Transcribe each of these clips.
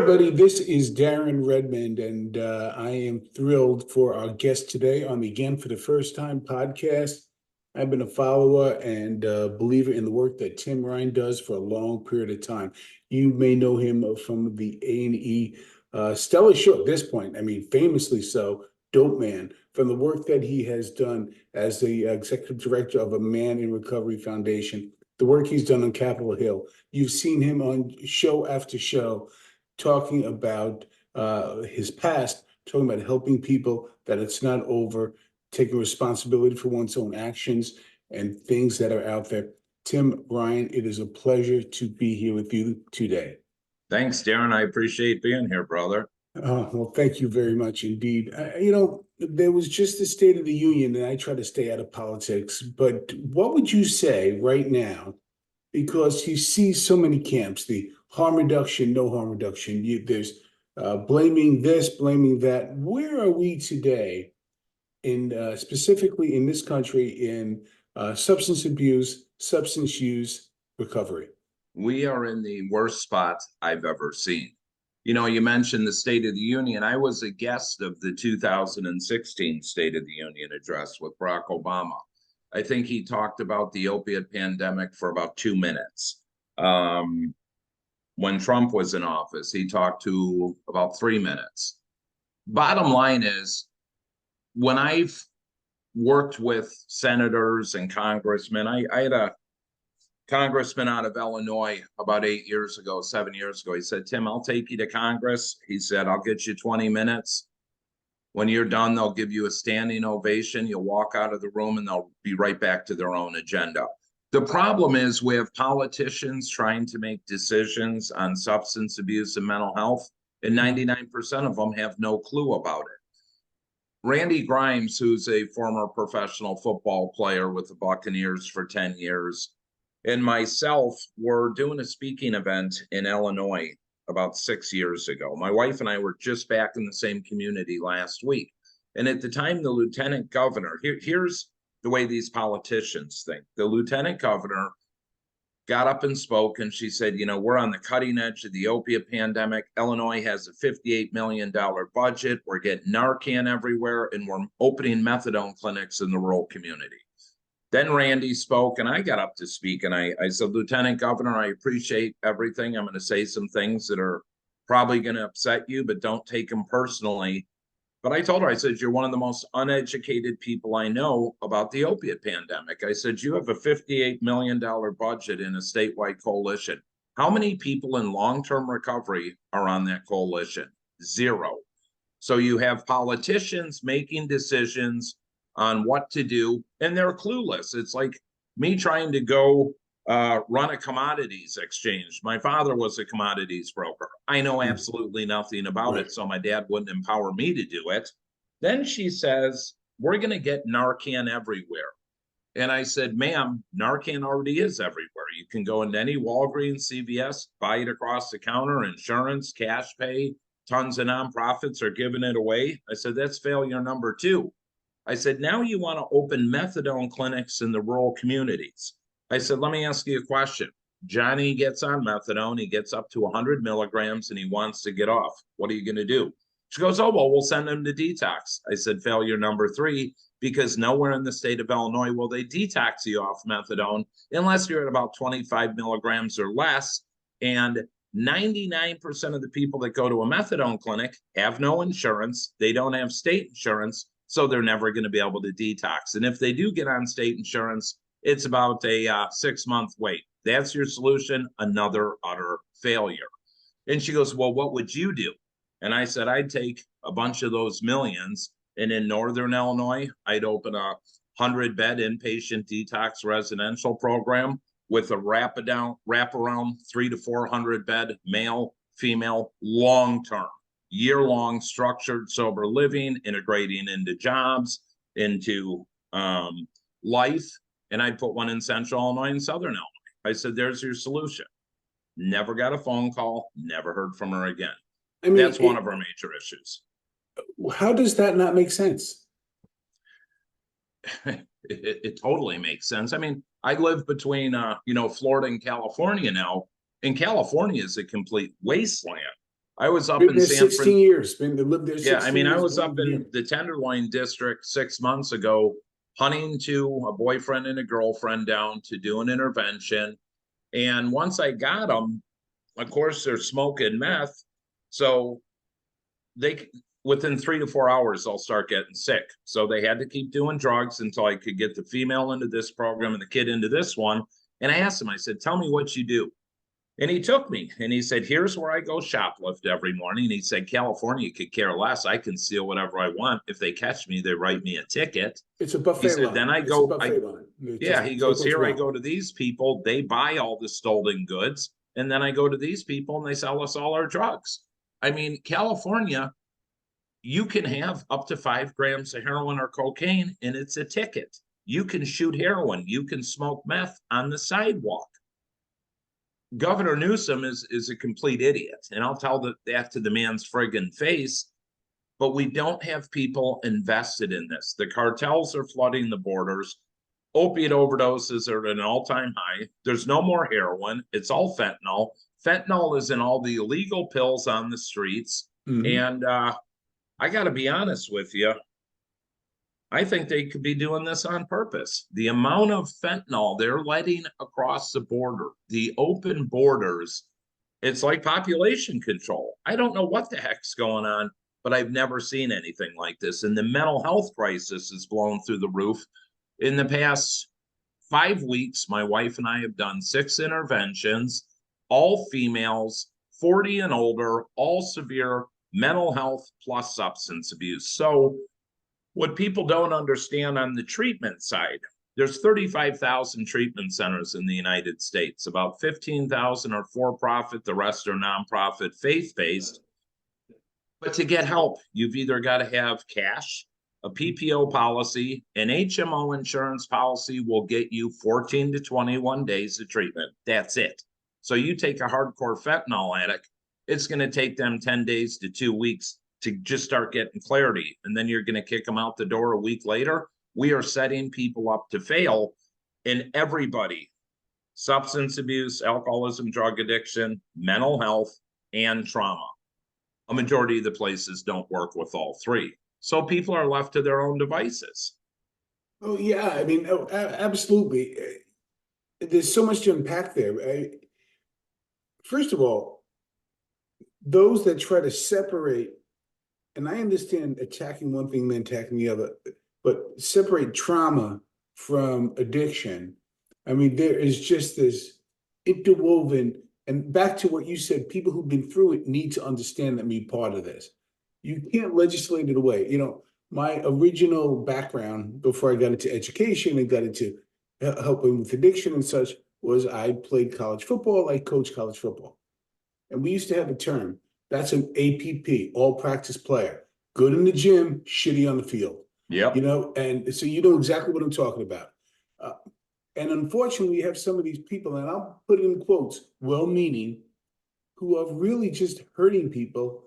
everybody. This is Darren Redmond, and I am thrilled for our guest today on the Again for the First Time podcast. I've been a follower and believer in the work that Tim Ryan does for a long period of time. You may know him from the A&E stellar show at this point. I mean, famously so, Dope Man, from the work that he has done as the executive director of a Man in Recovery Foundation, the work he's done on Capitol Hill. You've seen him on show after show talking about his past, talking about helping people, that it's not over, taking responsibility for one's own actions and things that are out there. Tim Ryan, it is a pleasure to be here with you today. Thanks, Darren. I appreciate being here, brother. Well, thank you very much indeed. There was just the State of the Union, and I try to stay out of politics, but what would you say right now? Because you see so many camps, the harm reduction, no harm reduction. There's blaming this, blaming that. Where are we today in specifically in this country in substance abuse, substance use recovery? We are in the worst spot I've ever seen. You know, you mentioned the State of the Union. I was a guest of the 2016 State of the Union address with Barack Obama. I think he talked about the opiate pandemic for about 2 minutes. When Trump was in office, he talked to about 3 minutes. Bottom line is, when I've worked with senators and congressmen, I had a congressman out of Illinois about 8 years ago, 7 years ago. He said, Tim, I'll take you to Congress. He said, I'll get you 20 minutes. When you're done, they'll give you a standing ovation. You'll walk out of the room and they'll be right back to their own agenda. The problem is we have politicians trying to make decisions on substance abuse and mental health, and 99% of them have no clue about it. Randy Grimes, who's a former professional football player with the Buccaneers for 10 years, and myself were doing a speaking event in Illinois about 6 years ago. My wife and I were just back in the same community last week. And at the time, the lieutenant governor, here's the way these politicians think. The lieutenant governor got up and spoke, and she said, you know, we're on the cutting edge of the opiate pandemic. Illinois has a $58 million budget. We're getting Narcan everywhere, and we're opening methadone clinics in the rural community. Then Randy spoke, and I got up to speak, and I said, Lieutenant Governor, I appreciate everything. I'm going to say some things that are probably going to upset you, but don't take them personally. But I told her, I said, you're one of the most uneducated people I know about the opiate pandemic. I said, you have a $58 million budget in a statewide coalition. How many people in long-term recovery are on that coalition? Zero. So you have politicians making decisions on what to do, and they're clueless. It's like me trying to go run a commodities exchange. My father was a commodities broker. I know absolutely nothing about it, so my dad wouldn't empower me to do it. Then she says, we're going to get Narcan everywhere. And I said, ma'am, Narcan already is everywhere. You can go into any Walgreens, CVS, buy it across the counter, insurance, cash pay. Tons of nonprofits are giving it away. I said, that's failure number 2. I said, now you want to open methadone clinics in the rural communities. I said, let me ask you a question. Johnny gets on methadone, he gets up to 100 milligrams and he wants to get off. What are you going to do? She goes, oh, well, we'll send him to detox. I said, failure number 3, because nowhere in the state of Illinois will they detox you off methadone unless you're at about 25 milligrams or less. And 99% of the people that go to a methadone clinic have no insurance. They don't have state insurance. So they're never going to be able to detox. And if they do get on state insurance, it's about a 6-month wait. That's your solution, another utter failure. And she goes, well, what would you do? And I said, I'd take a bunch of those millions, and in Northern Illinois, I'd open a 100-bed inpatient detox residential program with a wraparound 300 to 400-bed male, female, long-term. Year-long structured sober living, integrating into jobs, into life. And I put one in Central Illinois and Southern Illinois. I said, there's your solution. Never got a phone call, never heard from her again. I mean, that's one of our major issues. How does that not make sense? It totally makes sense. I mean, I live between, Florida and California now, and California is a complete wasteland. I was up Been in there San 16 Fran. years. Been lived there Yeah, I 16 mean, I years. was Don't up even hear in me. the Tenderloin district 6 months ago, hunting to a boyfriend and a girlfriend down to do an intervention. And once I got them, of course, they're smoking meth. So they, within 3 to 4 hours, they'll start getting sick. So they had to keep doing drugs until I could get the female into this program and the kid into this one. And I asked him, I said, tell me what you do. And he took me and he said, here's where I go shoplift every morning. And he said, California could care less. I can steal whatever I want. If they catch me, they write me a ticket. It's a He buffet said, then line. I It's a go, buffet line. They yeah, just he take goes, what you here I want. go to these people. They buy all the stolen goods. And then I go to these people and they sell us all our drugs. I mean, California, you can have up to 5 grams of heroin or cocaine and it's a ticket. You can shoot heroin. You can smoke meth on the sidewalk. Governor Newsom is a complete idiot. And I'll tell that to the man's friggin' face. But we don't have people invested in this. The cartels are flooding the borders. Opiate overdoses are at an all-time high. There's no more heroin. It's all fentanyl. Fentanyl is in all the illegal pills on the streets. Mhm. And I got to be honest with you. I think they could be doing this on purpose. The amount of fentanyl they're letting across the border, the open borders, it's like population control. I don't know what the heck's going on, but I've never seen anything like this. And the mental health crisis is blown through the roof. In the past 5 weeks, my wife and I have done 6 interventions, all females, 40 and older, all severe mental health plus substance abuse. So what people don't understand on the treatment side, there's 35,000 treatment centers in the United States. About 15,000 are for profit, the rest are nonprofit, faith based. But to get help, you've either got to have cash, a PPO policy, an HMO insurance policy will get you 14 to 21 days of treatment. That's it. So you take a hardcore fentanyl addict, it's going to take them 10 days to 2 weeks to just start getting clarity. And then you're going to kick them out the door a week later. We are setting people up to fail in everybody: substance abuse, alcoholism, drug addiction, mental health, and trauma. A majority of the places don't work with all three. So people are left to their own devices. Oh yeah, I mean, oh, absolutely. There's so much to unpack there. First of all, those that try to separate, and I understand attacking one thing, then attacking the other, but separate trauma from addiction. I mean, there is just this interwoven, and back to what you said, people who've been through it need to understand that be part of this. You can't legislate it away. You know, my original background before I got into education and got into helping with addiction and such was I played college football, I coached college football. And we used to have a term that's an APP, all practice player, good in the gym, shitty on the field. You Yep. know, and so you know exactly what I'm talking about. Uh, and unfortunately, we have some of these people, and I'll put it in quotes, well meaning, who are really just hurting people.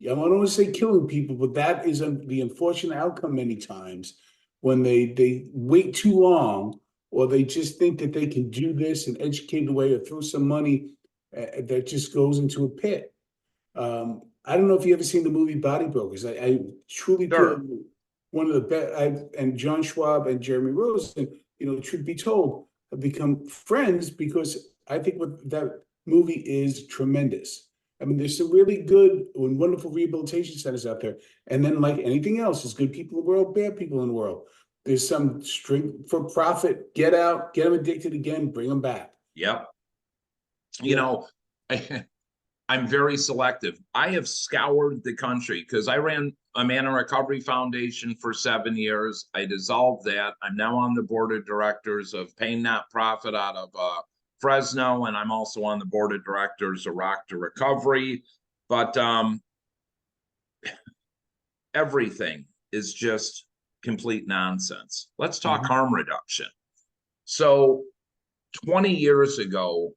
I don't want to say killing people, but that is the unfortunate outcome many times when they wait too long, or they just think that they can do this and educate away or throw some money that just goes into a pit. I don't know if you ever seen the movie Body Brokers. I truly feel Sure. one of the best. And John Schwab and Jeremy Rosen, you know, truth be told, have become friends because I think what that movie is tremendous. I mean, there's some really good and wonderful rehabilitation centers out there. And then, like anything else, there's good people in the world, bad people in the world. There's some string for profit, get out, get them addicted again, bring them back. Yep. You Yeah. know, I'm very selective. I have scoured the country because I ran a Man in Recovery Foundation for 7 years. I dissolved that. I'm now on the board of directors of Pain Not Profit out of Fresno, and I'm also on the board of directors of Rock to Recovery. But everything is just complete nonsense. Let's talk Mhm. harm reduction. So 20 years ago,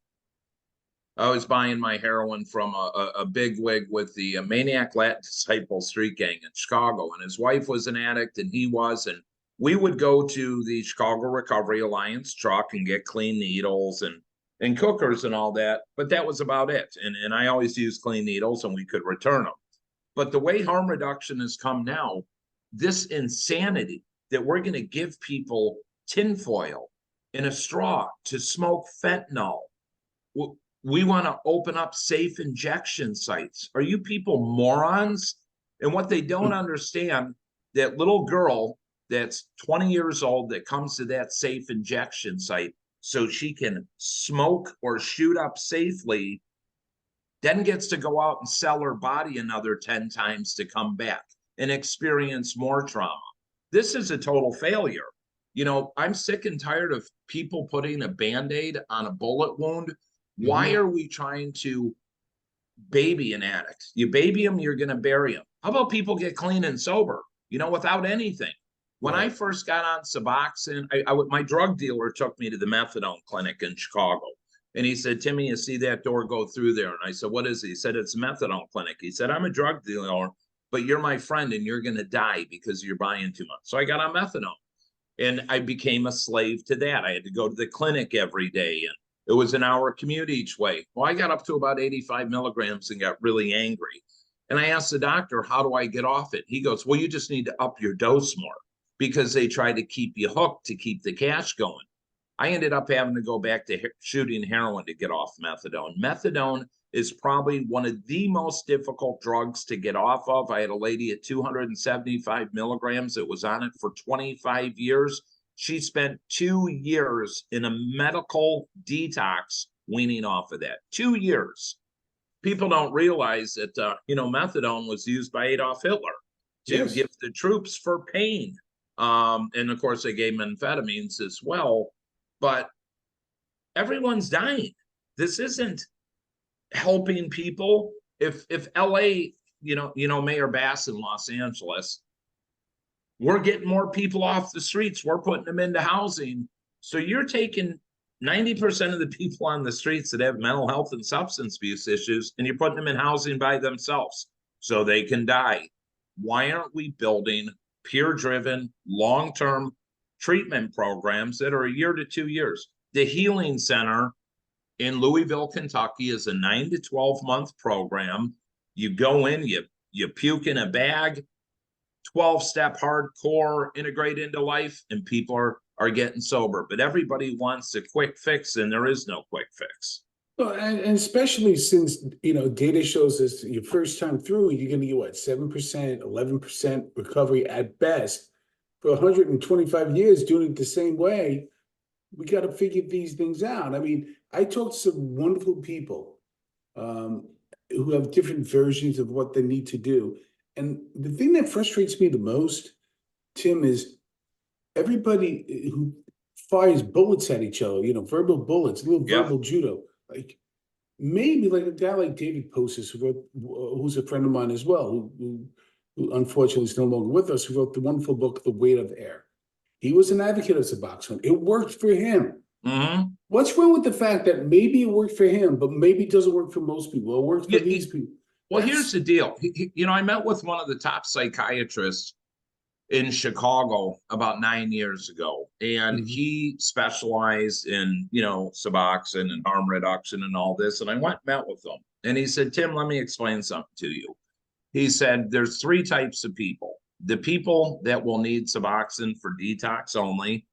I was buying my heroin from a big wig with the Maniac Latin Disciple Street Gang in Chicago, and his wife was an addict, and he was, and we would go to the Chicago Recovery Alliance truck and get clean needles, and and cookers and all that, but that was about it. And I always used clean needles and we could return them. But the way harm reduction has come now, this insanity that we're going to give people tinfoil in a straw to smoke fentanyl. We want to open up safe injection sites. Are you people morons? And what they don't understand, that little girl that's 20 years old that comes to that safe injection site so she can smoke or shoot up safely, then gets to go out and sell her body another 10 times to come back and experience more trauma. This is a total failure. You know, I'm sick and tired of people putting a Band-Aid on a bullet wound. Why are we trying to baby an addict? You baby them, you're going to bury them. How about people get clean and sober, you know, without anything? When I first got on Suboxone, my drug dealer took me to the methadone clinic in Chicago. And he said, Timmy, you see that door, go through there. And I said, what is it? He said, it's a methadone clinic. He said, I'm a drug dealer, but you're my friend and you're going to die because you're buying too much. So I got on methadone and I became a slave to that. I had to go to the clinic every day and it was an hour commute each way. Well, I got up to about 85 milligrams and got really angry. And I asked the doctor, how do I get off it? He goes, well, you just need to up your dose more because they try to keep you hooked to keep the cash going. I ended up having to go back to shooting heroin to get off methadone. Methadone is probably one of the most difficult drugs to get off of. I had a lady at 275 milligrams that was on it for 25 years. She spent 2 years in a medical detox weaning off of that. 2 years. People don't realize that, methadone was used by Adolf Hitler to give the troops for pain. And of course, they gave amphetamines as well. But everyone's dying. This isn't helping people. If LA, Mayor Bass in Los Angeles, we're getting more people off the streets. We're putting them into housing. So you're taking 90% of the people on the streets that have mental health and substance abuse issues, and you're putting them in housing by themselves so they can die. Why aren't we building peer-driven, long-term treatment programs that are 1 year to 2 years? The Healing Center in Louisville, Kentucky is a 9 to 12 month program. You go in, you puke in a bag, 12-step hardcore, integrate into life, and people are getting sober. But everybody wants a quick fix, and there is no quick fix. Well, and especially since, data shows us your first time through, you're going to get what, 7%, 11% recovery at best. For 125 years doing it the same way, we got to figure these things out. I mean, I talked to some wonderful people who have different versions of what they need to do. And the thing that frustrates me the most, Tim, is everybody who fires bullets at each other, verbal bullets, little verbal judo. Like maybe like a guy like David Postis, who's a friend of mine as well, who unfortunately is no longer with us, who wrote the wonderful book, The Weight of Air. He was an advocate of Suboxone. It worked for him. What's wrong with the fact that maybe it worked for him, but maybe it doesn't work for most people? It works for these people. Well, here's the deal. I met with one of the top psychiatrists in Chicago about 9 years ago, and he specialized in, Suboxone and harm reduction and all this. And I went and met with him, and he said, Tim, let me explain something to you. He said, there's 3 types of people. The people that will need Suboxone for detox only.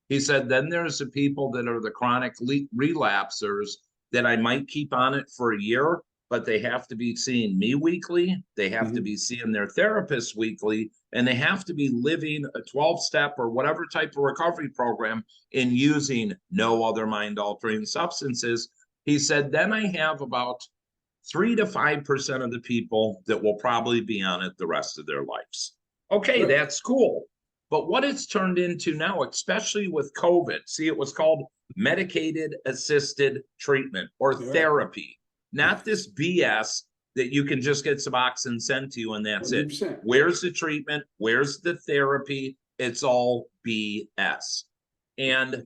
He said, then there's the people that are the chronic relapsers that I might keep on it for a year, but they have to be seeing me weekly. They have to be seeing their therapist weekly, and they have to be living a 12-step or whatever type of recovery program and using no other mind-altering substances. He said, then I have about 3 to 5% of the people that will probably be on it the rest of their lives. Okay, that's cool. But what it's turned into now, especially with COVID, see, it was called medicated assisted treatment or therapy, not this BS that you can just get Suboxone sent to you and that's 100%. It. Where's the treatment? Where's the therapy? It's all BS. And,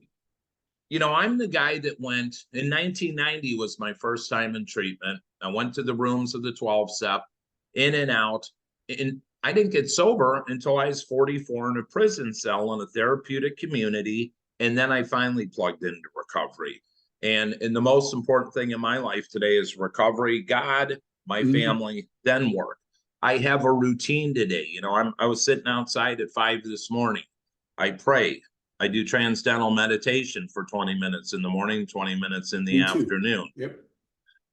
I'm the guy that went in 1990 was my first time in treatment. I went to the rooms of the 12-step, in and out. And I didn't get sober until I was 44 in a prison cell in a therapeutic community. And then I finally plugged into recovery. And the most important thing in my life today is recovery, God, my family, then work. I have a routine today. You know, I was sitting outside at 5 this morning. I pray. I do transcendental meditation for 20 minutes in the morning, 20 minutes in the Me too. afternoon. Yep.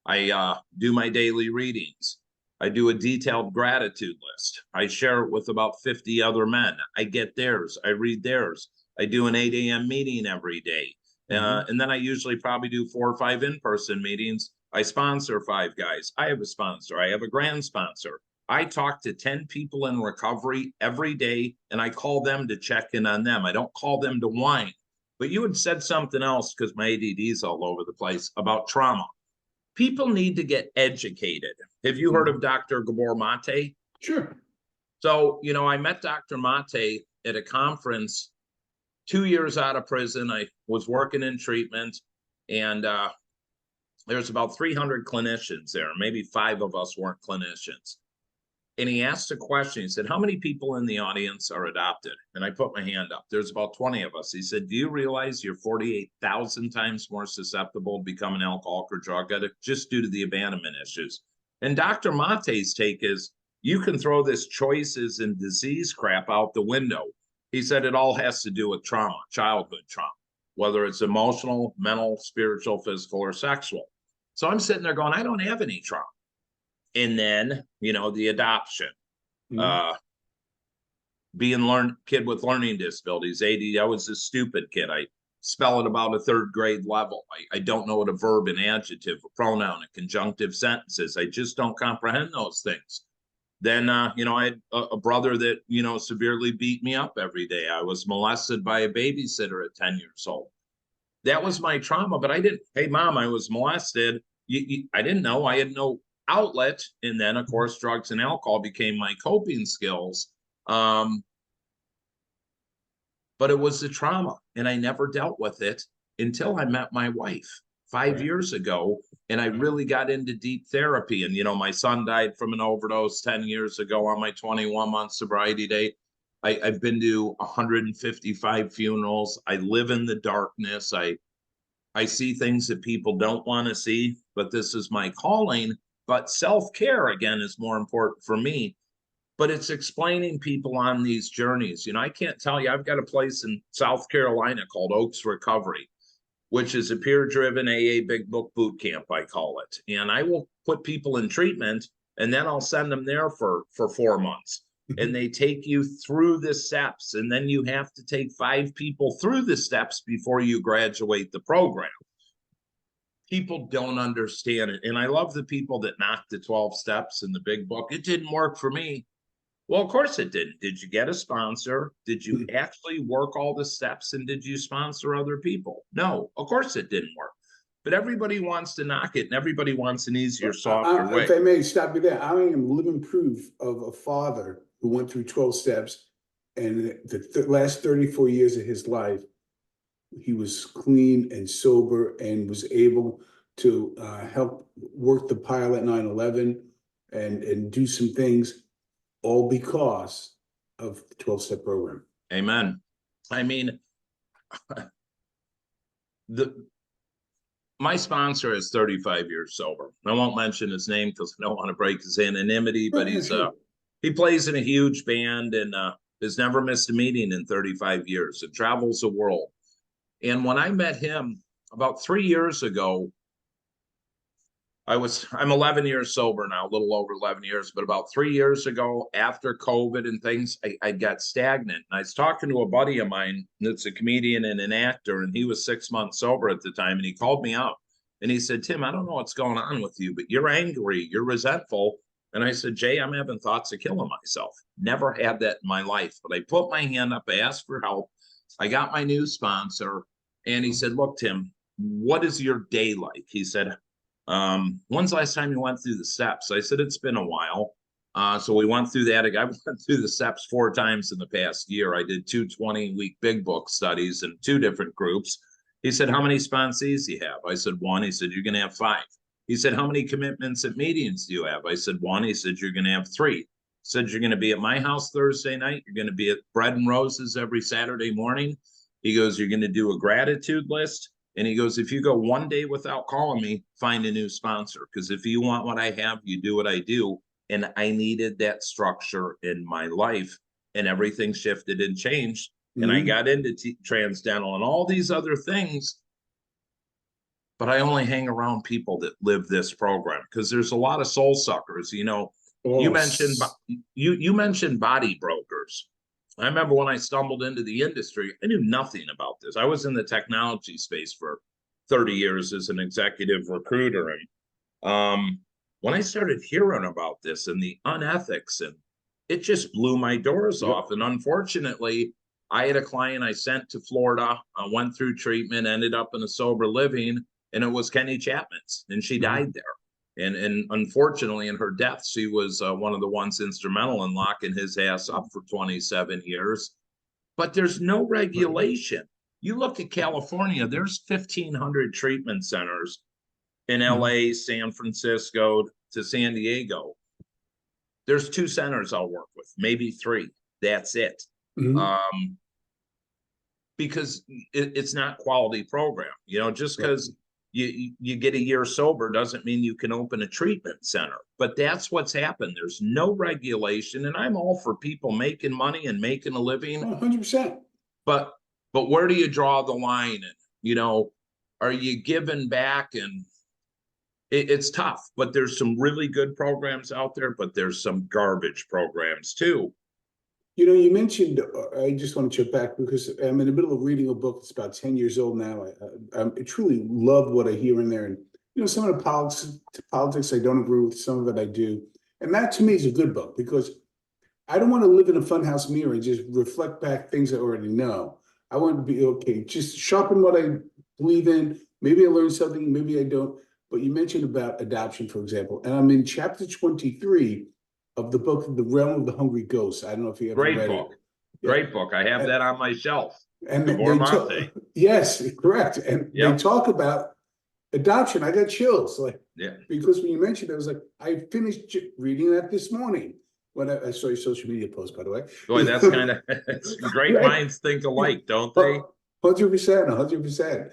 I do my daily readings. I do a detailed gratitude list. I share it with about 50 other men. I get theirs. I read theirs. I do an 8 a.m. meeting every day. And then I usually probably do 4 or 5 in-person meetings. I sponsor 5 guys. I have a sponsor. I have a grand sponsor. I talk to 10 people in recovery every day, and I call them to check in on them. I don't call them to whine. But you had said something else, because my ADD is all over the place, about trauma. People need to get educated. Have you heard of Dr. Gabor Mate? Sure. So, you know, I met Dr. Mate at a conference 2 years out of prison. I was working in treatment, and there's about 300 clinicians there. Maybe 5 of us weren't clinicians. And he asked a question. He said, how many people in the audience are adopted? And I put my hand up. There's about 20 of us. He said, do you realize you're 48,000 times more susceptible to become an alcoholic or drug addict just due to the abandonment issues? And Dr. Mate's take is, you can throw this choices and disease crap out the window. He said it all has to do with trauma, childhood trauma, whether it's emotional, mental, spiritual, physical, or sexual. So I'm sitting there going, I don't have any trauma. And then, you know, the adoption, being kid with learning disabilities, ADD. I was a stupid kid. I spell at about a 3rd grade level. I don't know what a verb, an adjective, a pronoun, a conjunctive sentences. I just don't comprehend those things. Then, you know, I had a brother that, you know, severely beat me up every day. I was molested by a babysitter at 10 years old. That was my trauma, but I didn't, hey, Mom, I was molested. I didn't know. I had no outlet. And then, of course, drugs and alcohol became my coping skills. But it was the trauma, and I never dealt with it until I met my wife 5 years ago, and I really got into deep therapy. And, you know, my son died from an overdose 10 years ago on my 21-month sobriety date. I've been to 155 funerals. I live in the darkness. I see things that people don't want to see, but this is my calling. But self-care, again, is more important for me. But it's explaining people on these journeys. You know, I can't tell you, I've got a place in South Carolina called Oaks Recovery, which is a peer-driven AA Big Book Boot Camp, I call it. And I will put people in treatment, and then I'll send them there for 4 months. And they take you through the steps, and then you have to take 5 people through the steps before you graduate the program. People don't understand it. And I love the people that knock the 12 steps in the big book. It didn't work for me. Well, of course it didn't. Did you get a sponsor? Did you actually work all the steps, and did you sponsor other people? No, of course it didn't work. But everybody wants to knock it, and everybody wants an easier, softer way. If I may stop you there, I am living proof of a father who went through 12 steps, and the last 34 years of his life, he was clean and sober and was able to help work the pilot 9/11 and do some things, all because of the 12-step program. Amen. I mean, my sponsor is 35 years sober. I won't mention his name because I don't want to break his anonymity, but he plays in a huge band and has never missed a meeting in 35 years. It travels the world. And when I met him about 3 years ago, I'm 11 years sober now, a little over 11 years, but about 3 years ago, after COVID and things, I got stagnant. And I was talking to a buddy of mine that's a comedian and an actor, and he was 6 months sober at the time. And he called me out and he said, Tim, I don't know what's going on with you, but you're angry, you're resentful. And I said, Jay, I'm having thoughts of killing myself. Never had that in my life, but I put my hand up, I asked for help. I got my new sponsor, and he said, look, Tim, what is your day like? He said, when's the last time you went through the steps? I said, it's been a while. So we went through that. I went through the steps 4 times in the past year. I did 2 20-week big book studies in 2 different groups. He said, how many sponsees do you have? I said, 1. He said, you're going to have 5. He said, how many commitments at meetings do you have? I said, 1. He said, you're going to have 3. He said, you're going to be at my house Thursday night. You're going to be at Bread and Roses every Saturday morning. He goes, you're going to do a gratitude list. And he goes, if you go one day without calling me, find a new sponsor. Because if you want what I have, you do what I do. And I needed that structure in my life, and everything shifted and changed. And I got into transdental and all these other things. But I only hang around people that live this program, because there's a lot of soul suckers. You know, you Oh, mentioned you mentioned body brokers. I remember when I stumbled into the industry, I knew nothing about this. I was in the technology space for 30 years as an executive recruiter. And when I started hearing about this and the unethics, and it just blew my doors off. And unfortunately, I had a client I sent to Florida, went through treatment, ended up in a sober living, and it was Kenny Chapman's, and she died there. And unfortunately, in her death, she was one of the ones instrumental in locking his ass up for 27 years. But there's no regulation. You look at California, there's 1,500 treatment centers in LA, San Francisco to San Diego. There's 2 centers I'll work with, maybe 3. That's it. Because it's not quality program. You know, just because you get a year sober doesn't mean you can open a treatment center. But that's what's happened. There's no regulation, and I'm all for people making money and making a living. 100%. But where do you draw the line? And, you know, are you giving back? And it's tough. But there's some really good programs out there, but there's some garbage programs too. You know, you mentioned, I just want to check back because I'm in the middle of reading a book that's about 10 years old now. I truly love what I hear in there. And, you know, some of the politics I don't agree with, some of it I do. And that to me is a good book, because I don't want to live in a funhouse mirror and just reflect back things I already know. I want to be, okay, just sharpen what I believe in. Maybe I learned something, maybe I don't. But you mentioned about adoption, for example, and I'm in chapter 23 of the book, The Realm of the Hungry Ghost. I don't know if you ever read it. Great book. I have that on my shelf. And yes, correct. And they talk about adoption. I got chills, like, because when you mentioned it, I was like, I finished reading that this morning when I saw your social media post, by the way. Boy, that's kind of great minds think alike, don't they? 100%.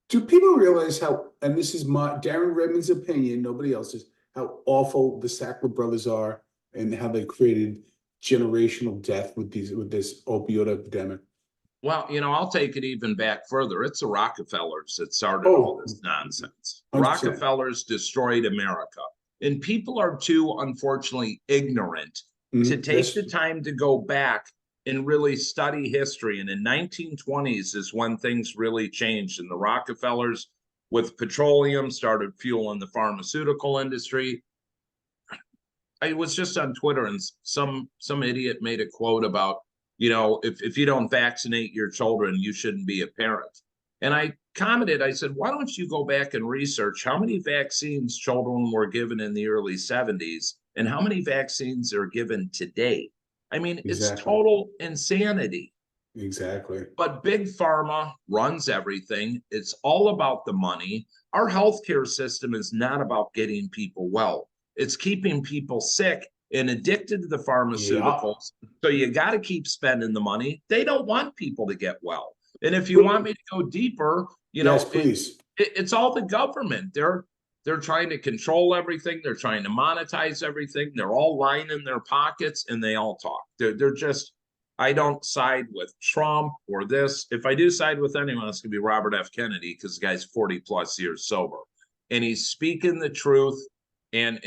Do people realize how, and this is Darren Redmond's opinion, nobody else's, how awful the Sackler brothers are and how they created generational death with this opioid epidemic? Well, you know, I'll take it even back further. It's the Rockefellers that started all this nonsense. 100%. Rockefellers destroyed America. And people are too, unfortunately, ignorant to take the time to go back and really study history. And in 1920s is when things really changed. And the Rockefellers, with petroleum, started fueling the pharmaceutical industry. I was just on Twitter, and some idiot made a quote about, you know, if you don't vaccinate your children, you shouldn't be a parent. And I commented, I said, why don't you go back and research how many vaccines children were given in the early 70s and how many vaccines are given today? I mean, it's total insanity. Exactly. But big pharma runs everything. It's all about the money. Our healthcare system is not about getting people well. It's keeping people sick and addicted to the pharmaceuticals. So you got to keep spending the money. They don't want people to get well. And if you want me to go deeper, you know, please. It's all the government. They're trying to control everything. They're trying to monetize everything. They're all lying in their pockets, and they all talk. They're just, I don't side with Trump or this. If I do side with anyone, it's going to be Robert F. Kennedy, because the guy's 40 plus years sober. And he's speaking the truth, and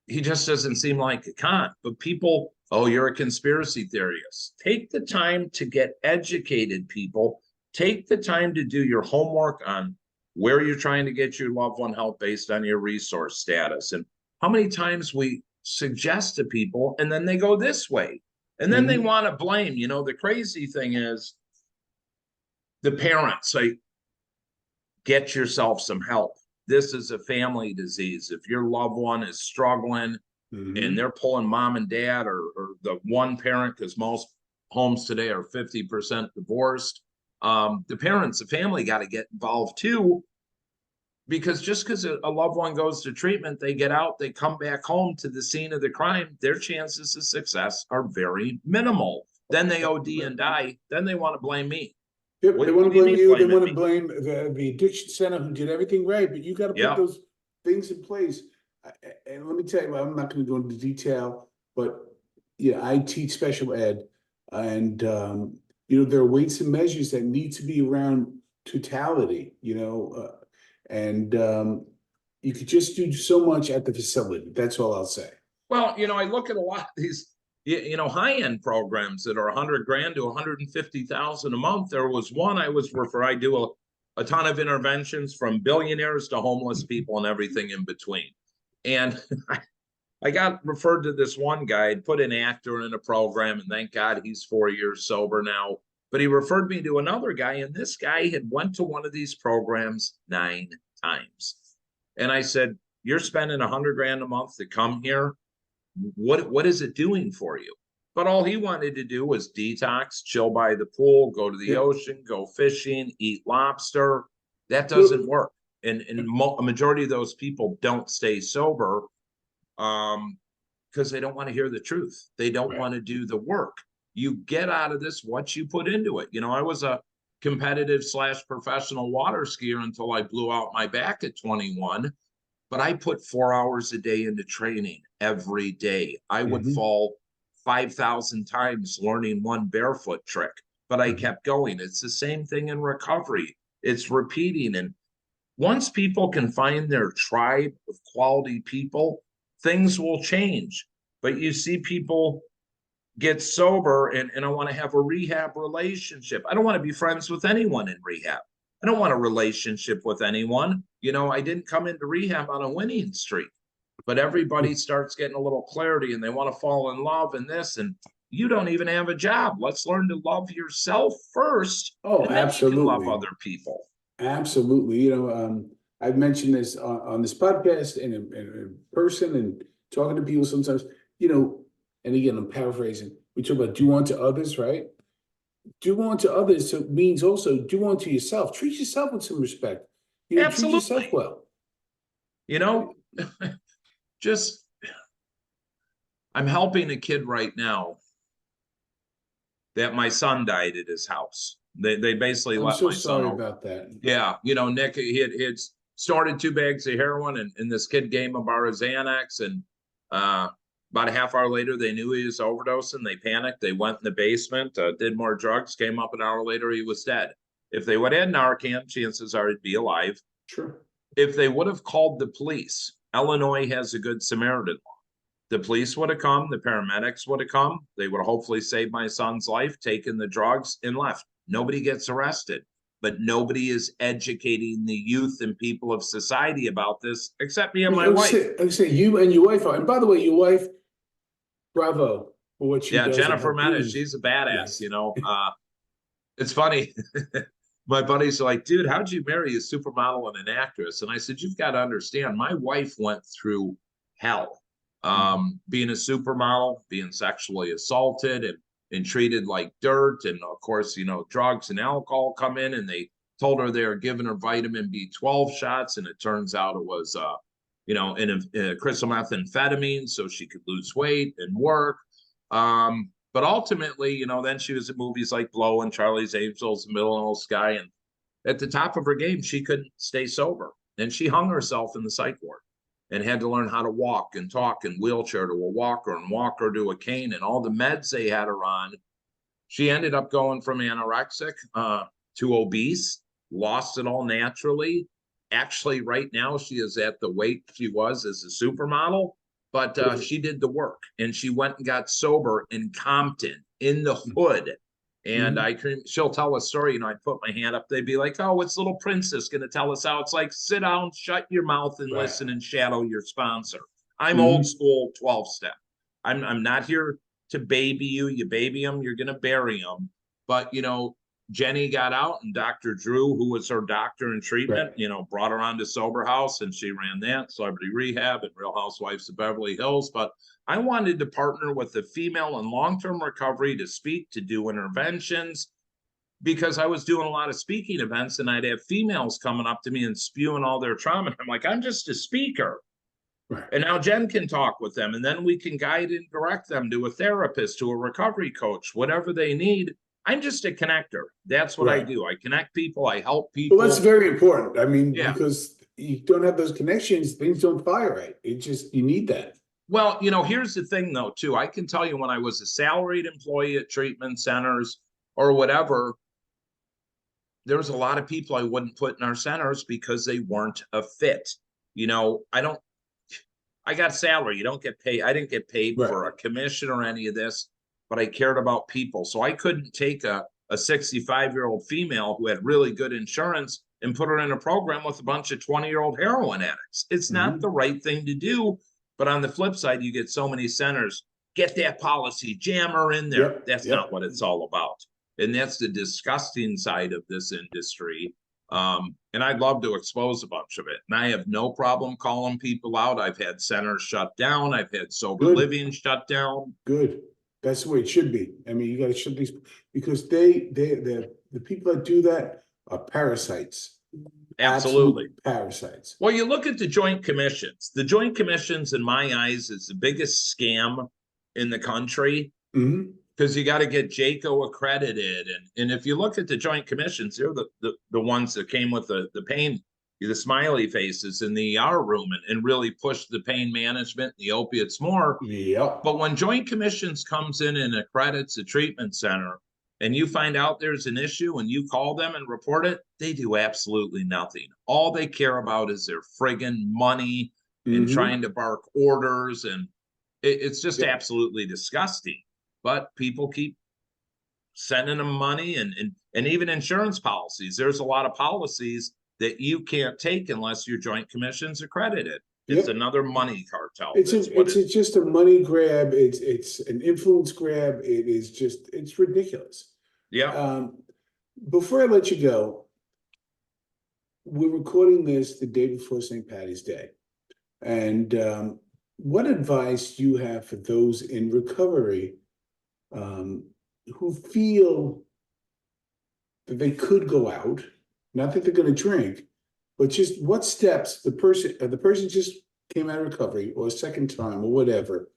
he just doesn't seem like a con. But people, oh, you're a conspiracy theorist. Take the time to get educated, people. Take the time to do your homework on where you're trying to get your loved one help based on your resource status. And how many times we suggest to people, and then they go this way. And then they want to blame. You know, the crazy thing is the parents say, get yourself some help. This is a family disease. If your loved one is struggling and they're pulling mom and dad or the one parent, because most homes today are 50% divorced, the parents, the family got to get involved too. Because just because a loved one goes to treatment, they get out, they come back home to the scene of the crime, their chances of success are very minimal. Then they OD and die. Then they want to blame me. Yep, they want What to do you blame mean you. They blame want to me? blame the addiction center who did everything right, but you got to put Yep. those things in place. And let me tell you, I'm not going to go into detail, but yeah, I teach special ed, and there are weights and measures that need to be around totality. And you could just do so much at the facility. That's all I'll say. Well, I look at a lot of these, high-end programs that are 100 grand to 150,000 a month. There was one I do a ton of interventions from billionaires to homeless people and everything in between. And I got referred to this one guy. I'd put an actor in a program, and thank God he's 4 years sober now. But he referred me to another guy, and this guy had went to one of these programs 9 times. And I said, "You're spending 100 grand a month to come here. What is it doing for you?" But all he wanted to do was detox, chill by the pool, go to the Yeah. ocean, go fishing, eat lobster. That Well, doesn't work. And a majority of those people don't stay sober because they don't want to hear the truth. They don't right. want to do the work. You get out of this what you put into it. I was a competitive / professional water skier until I blew out my back at 21. But I put 4 hours a day into training every day. I would Mhm. fall 5,000 times learning one barefoot trick, but I Mhm. kept going. It's the same thing in recovery. It's repeating. And once people can find their tribe of quality people, things will change. But you see people get sober and I want to have a rehab relationship. I don't want to be friends with anyone in rehab. I don't want a relationship with anyone. I didn't come into rehab on a winning streak, but everybody starts getting a little clarity and they want to fall in love in this. And you don't even have a job. Let's learn to love yourself first, Oh, and then you can love absolutely. other people. Absolutely. I've mentioned this on this podcast and in person and talking to people sometimes, and again, I'm paraphrasing. We talk about do unto others, right? Do unto others so means also do unto yourself. Treat yourself with some respect. Treat yourself Absolutely. well. You know, just I'm helping a kid right now that my son died at his house. They basically I'm let so my son sorry over. about that. Yeah, Nick, he had started 2 bags of heroin, and this kid gave him a bar of Xanax, and uh, about a half hour later, they knew he was overdosing. They panicked. They went in the basement, did more drugs, came up an hour later, he was dead. If they would have had Narcan, chances are he'd be alive. Sure. If they would have called the police, Illinois has a good Samaritan law. The police would have come, the paramedics would have come, they would have hopefully saved my son's life, taken the drugs, and left. Nobody gets arrested, but nobody is educating the youth and people of society about this except me and my wife. I would say you and your wife are, and by the way, your wife, bravo for what she Yeah, does and Jennifer how Menace, brilliant. she's a badass, Yes. It's funny. My buddies are like, "Dude, how'd you marry a supermodel and an actress?" And I said, "You've got to understand, my wife went through hell, Mhm. being a supermodel, being sexually assaulted and treated like dirt. And of course, drugs and alcohol come in, and they told her they were giving her vitamin B12 shots. And it turns out it was, in a crystal methamphetamine so she could lose weight and work. But ultimately, then she was in movies like Blow and Charlie's Angels, Middle of the Sky. And at the top of her game, she couldn't stay sober. And she hung herself in the psych ward and had to learn how to walk and talk and wheelchair to a walker and walker to a cane and all the meds they had her on. She ended up going from anorexic to obese, lost it all naturally. Actually, right now, she is at the weight she was as a supermodel, but she did the work and she went and got sober in Compton in the hood. And Mhm. she'll tell a story. I put my hand up. They'd be like, "Oh, what's little princess going to tell us how?" It's like, sit down, shut your mouth, and Right. listen and shadow your sponsor. I'm old Mhm. school 12 step. I'm not here to baby you. You baby them, you're going to bury them. But, Jenny got out and Dr. Drew, who was her doctor in treatment, Right. brought her on to Sober House and she ran that, Celebrity Rehab and Real Housewives of Beverly Hills. But I wanted to partner with the female in long-term recovery to speak, to do interventions, because I was doing a lot of speaking events and I'd have females coming up to me and spewing all their trauma. And I'm like, I'm just a speaker. Right. And now Jen can talk with them, and then we can guide and direct them to a therapist, to a recovery coach, whatever they need. I'm just a connector. That's what I Right. do. I connect people. I help Well, that's people. very important. I mean, Yeah. because you don't have those connections, things don't fire right. It just, you need that. Well, here's the thing though, too. I can tell you when I was a salaried employee at treatment centers or whatever, there was a lot of people I wouldn't put in our centers because they weren't a fit. I got salary. You don't get paid. I didn't get paid for a Right. commission or any of this, but I cared about people. So I couldn't take a 65-year-old female who had really good insurance and put her in a program with a bunch of 20-year-old heroin addicts. It's not the Mhm. right thing to do. But on the flip side, you get so many centers, get that policy, jam her in there. Yep. That's not Yep. what it's all about. And that's the disgusting side of this industry. And I'd love to expose a bunch of it. And I have no problem calling people out. I've had centers shut down. I've had sober Good. living shut down. Good. That's the way it should be. I mean, you got to shut these because the people that do that are parasites. Absolutely. Absolute parasites. Well, you look at the Joint Commissions. The Joint Commissions, in my eyes, is the biggest scam in the country Hmm. because you got to get JACO accredited. And if you look at the Joint Commissions, they're the ones that came with the pain, the smiley faces in the ER room and really pushed the pain management, the opiates more. Yep. But when Joint Commissions comes in and accredits a treatment center and you find out there's an issue and you call them and report it, they do absolutely nothing. All they care about is their friggin' money and Hmm. trying to bark orders. And it's just absolutely disgusting. But people keep sending them money and even insurance policies. There's a lot of policies that you can't take unless your Joint Commission's accredited. It's Yep. another money cartel. It's That's what just a money grab. It's an influence grab. It is just it's ridiculous. yeah. Um, Before I let you go, we're recording this the day before St. Patty's Day. And what advice do you have for those in recovery um, who feel that they could go out, not that they're going to drink, but just what steps the person just came out of recovery or a second time or whatever.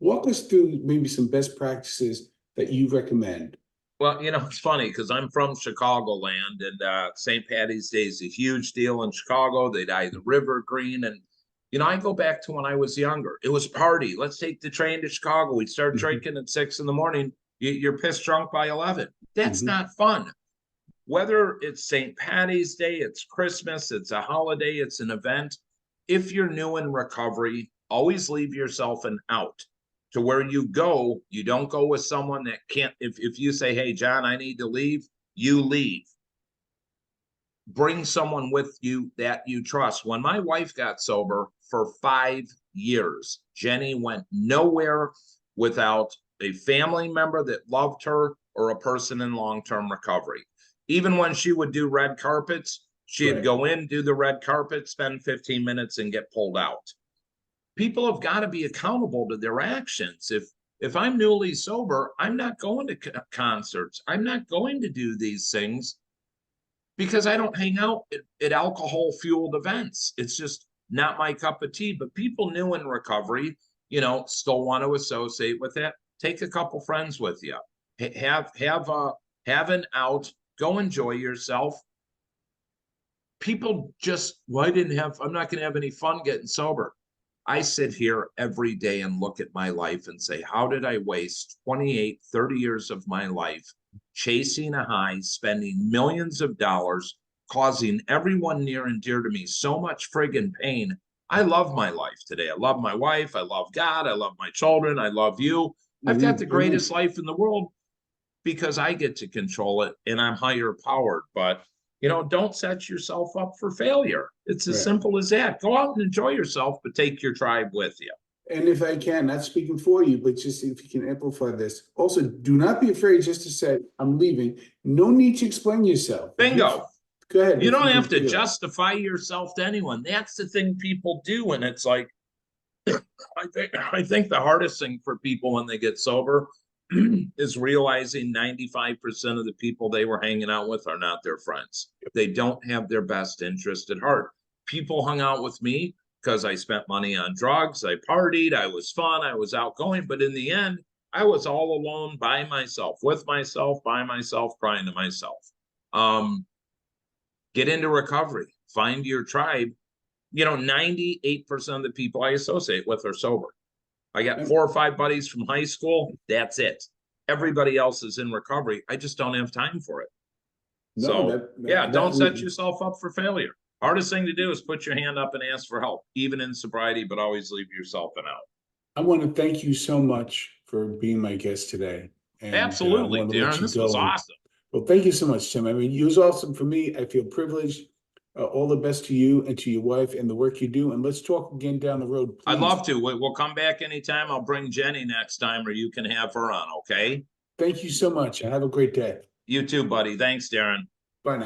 Walk us through maybe some best practices that you recommend. Well, it's funny because I'm from Chicagoland and St. Patty's Day is a huge deal in Chicago. They dye the river green. And, I go back to when I was younger. It was party. Let's take the train to Chicago. We'd start Mhm. drinking at 6 in the morning. You're pissed drunk by 11. That's Mhm. not fun. Whether it's St. Patty's Day, it's Christmas, it's a holiday, it's an event. If you're new in recovery, always leave yourself an out to where you go. You don't go with someone that can't. If you say, hey, John, I need to leave, you leave. Bring someone with you that you trust. When my wife got sober for 5 years, Jenny went nowhere without a family member that loved her or a person in long-term recovery. Even when she would do red carpets, she'd Right. go in, do the red carpet, spend 15 minutes and get pulled out. People have got to be accountable to their actions. If I'm newly sober, I'm not going to concerts. I'm not going to do these things because I don't hang out at alcohol fueled events. It's just not my cup of tea. But people new in recovery, still want to associate with it. Take a couple friends with you. Have an out. Go enjoy yourself. People just, well, I'm not going to have any fun getting sober. I sit here every day and look at my life and say, how did I waste 28, 30 years of my life chasing a high, spending millions of dollars, causing everyone near and dear to me so much friggin' pain? I love my life today. I love my wife. I love God. I love my children. I love you. I've got the greatest Amen. life in the world because I get to control it and I'm higher powered. But don't set yourself up for failure. It's as Right. simple as that. Go out and enjoy yourself, but take your tribe with you. And if I can, not speaking for you, but just if you can amplify this. Also, do not be afraid just to say, I'm leaving. No need to explain yourself. Bingo. Go ahead. You If don't you can have to figure it out. justify yourself to anyone. That's the thing people do. And it's like, I think the hardest thing for people when they get sober is realizing 95% of the people they were hanging out with are not their friends. They don't have their best interest at heart. People hung out with me because I spent money on drugs, I partied, I was fun, I was outgoing, but in the end, I was all alone by myself, with myself, by myself, crying to myself. Get into recovery, find your tribe. 98% of the people I associate with are sober. I got 4 or 5 buddies from high school. That's it. Everybody else is in recovery. I just don't have time for it. No, So, yeah, don't set we, yourself up for failure. Hardest thing to do is put your hand up and ask for help, even in sobriety, but always leave yourself an out. I want to thank you so much for being my guest today. And I Absolutely, want to let Darren. you This was go. And, awesome. well, thank you so much, Tim. I mean, you was awesome for me. I feel privileged. All the best to you and to your wife and the work you do. And let's talk again down the road, please. I'd love to. We'll come back anytime. I'll bring Jenny next time, or you can have her on, okay? Thank you so much. Have a great day. You too, buddy. Thanks, Darren. Bye now.